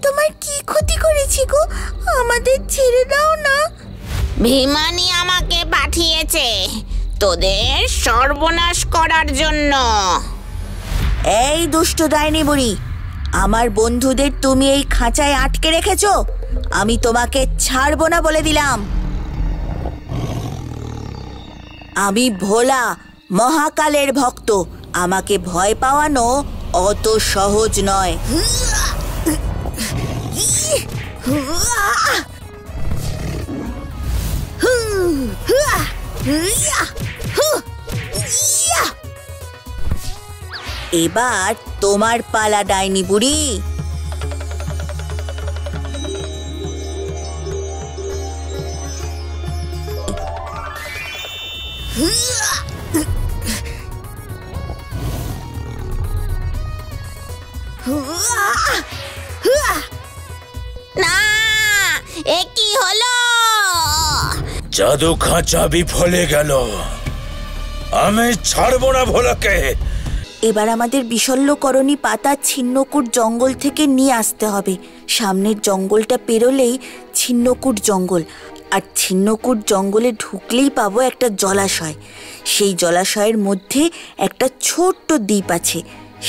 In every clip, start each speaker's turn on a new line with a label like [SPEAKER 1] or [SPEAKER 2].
[SPEAKER 1] তোমার কি ক্ষতি করেছি গো? আমাদের ছেড়ে দাও না।
[SPEAKER 2] ভীমানি আমাকে পাঠিয়েছে তোদের সর্বনাশ করার জন্য।
[SPEAKER 1] এই দুষ্ট ডাইনি বুড়ি, আমার বন্ধুদের তুমি এই খাঁচায় আটকে রেখেছো। আমি তোমাকে ছাড়বো না বলে দিলাম। আমি ভোলা, মহাকালের ভক্ত। আমাকে ভয় পাওয়ানো অত সহজ নয়। এবার তোমার পালা ডাইনি বুড়ি।
[SPEAKER 2] না, এ কি হলো?
[SPEAKER 3] জাদু খাঁচা বিফলে গেল। আমি ছাড়বো না ভোলাকে।
[SPEAKER 1] এবার আমাদের বিশল্যকরণী পাতা ছিন্নকূট জঙ্গল থেকে নিয়ে আসতে হবে। সামনের জঙ্গলটা পেরোলেই ছিন্নকূট জঙ্গল, আর ছিন্নকূট জঙ্গলে ঢুকলেই পাবো একটা জলাশয়। সেই জলাশয়ের মধ্যে একটা ছোট্ট দ্বীপ আছে।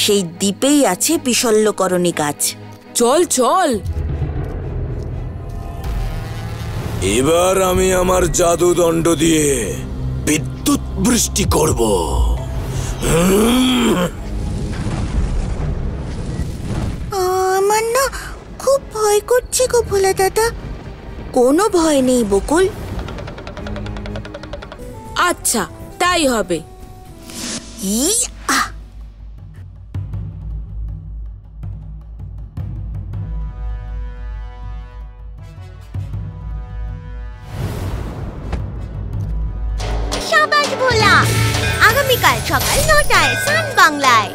[SPEAKER 1] সেই দ্বীপেই আছে বিশল্যকরণী গাছ।
[SPEAKER 4] চল চল।
[SPEAKER 3] এবার আমি আমার জাদুদণ্ড দিয়ে বিদ্যুৎ বৃষ্টি করব।
[SPEAKER 1] আমার না খুব ভয় করছে গো ভোলা দাদা। কোনো ভয় নেই বকুল।
[SPEAKER 4] আচ্ছা, তাই হবে।
[SPEAKER 5] সাবাস ভোলা, আগামীকাল সকাল ৯টায় সান বাংলায়।